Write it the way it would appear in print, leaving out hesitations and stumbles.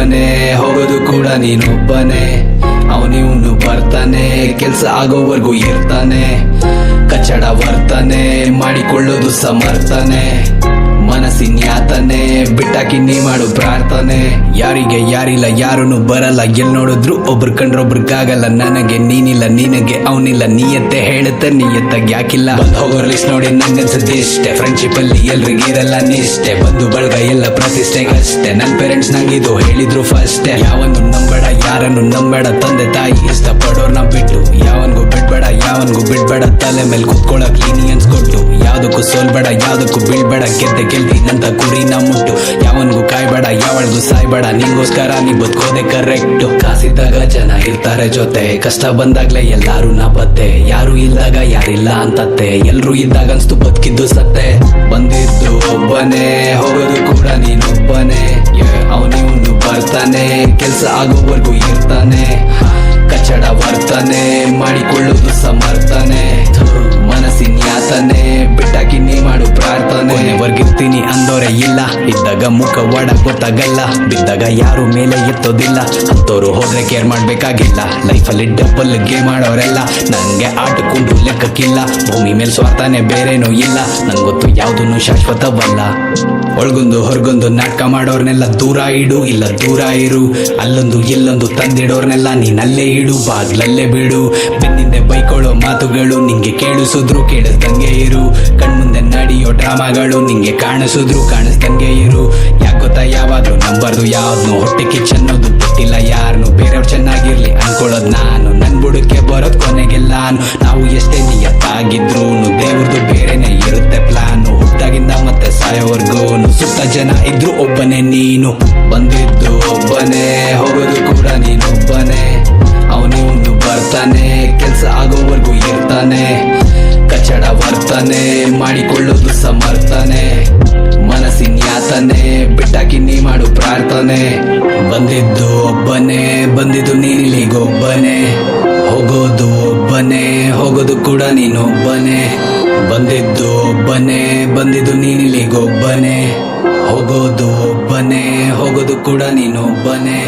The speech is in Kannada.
ಒಬ್ಬನೇ ಹೋಗೋದು ಕೂಡ ನೀನೊಬ್ಬನೇ. ಅವನಿವನು ಬರ್ತಾನೆ, ಕೆಲ್ಸ ಆಗೋವರೆಗೂ ಇರ್ತಾನೆ. ಕಚ್ಚಡ ವರ್ತನೆ ಮಾಡಿಕೊಳ್ಳೋದು ಸಮರ್ಥನೆ. ಮನಸ್ಸಿನ ಯಾತನೆ ಬಿಟ್ಟಾಕಿ ನೀ ಮಾಡು ಪ್ರಾರ್ಥನೆ. ಯಾರಿಗೆ ಯಾರಿಲ್ಲ, ಯಾರನ್ನು ಬರಲ್ಲ, ಎಲ್ ನೋಡಿದ್ರು ಒಬ್ರು ಕಂಡ್ರೊಬ್ರಿಗಾಗಲ್ಲ. ನನಗೆ ನೀನಿಲ್ಲ, ನಿನಗೆ ಅವನಿಲ್ಲ, ನೀಯತ್ತೆ ಹೇಳುತ್ತೆ, ನೀಯತ್ತಾಗ ಯಾಕಿಲ್ಲ. ಬಂದ್ ಹೋಗೋ ಲಿಸ್ಟ್ ನೋಡಿ ನಂಗನ್ಸದ್ದೆ ಇಷ್ಟೇ. ಫ್ರೆಂಡ್ಶಿಪ್ ಅಲ್ಲಿ ಎಲ್ರಿಗಿರಲ್ಲ ನಿಷ್ಠೆ, ಬಂಧು ಬಳಗ ಎಲ್ಲ ಪ್ರತಿಷ್ಠೆಗಷ್ಟೇ. ನನ್ ಪೇರೆಂಟ್ಸ್ ನಂಗಿದು ಹೇಳಿದ್ರು ಫಸ್ಟೇ. ಯಾವನು ನಂಬೇಡ, ಯಾರನ್ನು ನಂಬೇಡ, ತಂದೆ ತಾಯಿ ಇಷ್ಟಪಡೋರ್ನ ಬಿಟ್ಟು. ಯಾವನ್ಗೂ ಬಿಡ್ಬೇಡ, ಯಾವನ್ಗೂ ಬಿಡ್ಬೇಡ, ತಲೆ ಮೇಲೆ ಕುತ್ಕೊಳಕ್ ಲೀನಿಯನ್ಸ್ ಕೊಟ್ಟು. ಯಾವ್ದಕ್ಕೂ ಸೋಲ್ಬೇಡ, ಯಾವ್ದಕ್ಕೂ ಬೀಳ್ಬೇಡ, ಗೆದ್ದೆ ಗೆಲ್ತೀನಂತ ಗುರಿನ ಮುಟ್ಟು. ಯಾವನ್ಗೂ ಕಾಯ್ಬೇಡ, ಯಾವಳ್ಗೂ ಸಾಯ್ಬೇಡ, ನಿಂಗೋಸ್ಕರ ನೀ ಬದುಕೋದೆ ಕರೆಕ್ಟ್. ಕಾಸಿದ್ದಾಗ ಜನ ಇರ್ತಾರೆ ಜೊತೆ, ಕಷ್ಟ ಬಂದಾಗ್ಲೇ ಎಲ್ಲಾರು ನಾಪತ್ತೆ. ಯಾರು ಇಲ್ದಾಗ ಯಾರಿಲ್ಲ ಅಂತತ್ತೆ, ಎಲ್ರು ಇದ್ದಾಗ ಅನ್ಸ್ತು ಬದುಕಿದ್ದು ಸತ್ತೆ. ಬಂದಿದ್ದು ಒಬ್ಬನೇ ಹೋಗೋದು ಕೂಡ ನೀನೊಬ್ಬನೇ. ಅವನಿವನು ಬರ್ತಾನೆ, ಕೆಲ್ಸ ಆಗೋವರೆಗೂ ಇರ್ತಾನೆ. ಕಚ್ಚಡ ವರ್ತನೆ ಮಾಡಿಕೊಳ್ಳೋದು ಸಮರ್ಥನೆ. ಮನಸ್ಸಿನ ಯಾತನೆ ಬಿಟ್ಟಾಕಿ ನೀ ಮಾಡು ಪ್ರಾರ್ಥನೆ. ಕೊನೆವರ್ಗಿರ್ತೀನಿ ಅಂದೋರೆ ಇಲ್ಲ, ಇದ್ದಾಗ ಮುಖ ಒಡ ಗೊತ್ತಾಗಲ್ಲ. ಬಿದ್ದಾಗ ಯಾರು ಮೇಲೆ ಎತ್ತೋದಿಲ್ಲ, ಹತ್ತೋರು ಹೋದ್ರೆ ಕೇರ್ ಮಾಡ್ಬೇಕಾಗಿಲ್ಲ. ಲೈಫಲ್ಲಿ ಡಬ್ಬಲ್ ಗೇಮ್ ಮಾಡೋರೆಲ್ಲ ನಂಗೆ ಆಟಕ್ಕುಂಟು ಲೆಕ್ಕಕ್ಕಿಲ್ಲ. ಭೂಮಿ ಮೇಲೆ ಸ್ವಾರ್ಥನೆ ಬೇರೇನೂ ಇಲ್ಲ, ನಂಗೊತ್ತು ಯಾವ್ದನ್ನು ಶಾಶ್ವತವಲ್ಲ. ಒಳಗೊಂದು ಹೊರಗೊಂದು ನಾಟಕ ಮಾಡೋರ್ನೆಲ್ಲ ದೂರ ಇಡು, ಇಲ್ಲ ದೂರ ಇರು. ಅಲ್ಲೊಂದು ಇಲ್ಲೊಂದು ತಂದಿಡೋರ್ನೆಲ್ಲ ನೀನಲ್ಲೇ ಇಡು, ಬಾಗ್ಲಲ್ಲೇ ಬಿಡು. ಬೆನ್ನಿಂದೆ ಬೈಕೊಳ್ಳೋ ಮಾತುಗಳು ನಿಂಗೆ ಕೇಳಿಸಿದ್ರು ಕೇಳಿಸ್ದಂಗೆ ಇರು. ಕಣ್ಮುಂದೆ ನಡೆಯೋ ಡ್ರಾಮಾಗಳು ನಿಂಗೆ ಕಾಣಿಸಿದ್ರು ಕಾಣಿಸ್ದಂಗೆ ಇರು. ಯಾಕೊತ್ತಾ ಯಾವಾಗ್ಲೂ ನಂಬರ್ದು ಯಾವ್ದು ಹೊಟ್ಟೆ ಕಿಚ್ಚನ್ನೋದು ಬಿಟ್ಟಿಲ್ಲ ಯಾರನ್ನು. ಬೇರೆಯವ್ರು ಚೆನ್ನಾಗಿರ್ಲಿ ಅನ್ಕೊಳ್ಳೋದು ನಾನು, ನನ್ ಬುಡಕ್ಕೆ ಬರೋದ್ ಕೊನೆಗೆಲ್ಲಾನು. ನಾವು ಎಷ್ಟೇ ನಿಯತ್ತಾಗಿದ್ರು ದೇವ್ರದ್ದು ಬೇರೆನೆ ಇರುತ್ತೆ ಪ್ಲಾನು. ಹುಟ್ಟಾಗಿಂದ ಮತ್ತೆ ಸಾಯೋವರ್ಗೂನು ಸುತ್ತ ಜನ ಇದ್ರು ಒಬ್ಬನೇ ನೀನು. ಬಂದಿದ್ದು ಒಬ್ಬನೇ ಹೋಗೋದು ಕೂಡ ನೀನೊಬ್ಬನೇ. ಅವನಿವನು ಬರ್ತಾನೆ, ಕೆಲ್ಸ ಆಗೋವರೆಗೂ ಇರ್ತಾನೆ. ಕಚ್ಚಡ ವರ್ತನೆ ಮಾಡಿಕೊಳ್ಳೋದು ಸಮರ್ಥನೆ. ಮನಸ್ಸಿನ ಯಾತನೆ ಬಿಟ್ಟಾಕಿ ನೀ ಮಾಡು ಪ್ರಾರ್ಥನೆ. ಬಂದಿದ್ದು ಒಬ್ಬನೇ, ಬಂದಿದ್ದು ನೀನಿಲ್ಲಿಗೊಬ್ಬನೇ. ಹೋಗೋದು ಒಬ್ಬನೇ, ಹೋಗೋದು ಕೂಡ ನೀನೊಬ್ಬನೇ. ಬಂದಿದ್ದು ಒಬ್ಬನೇ, ಬಂದಿದ್ದು ನೀನಿಲ್ಲಿಗೊಬ್ಬನೇ. ಹೋಗೋದು ಒಬ್ಬನೇ, ಹೋಗೋದು ಕೂಡ ನೀನೊಬ್ಬನೇ.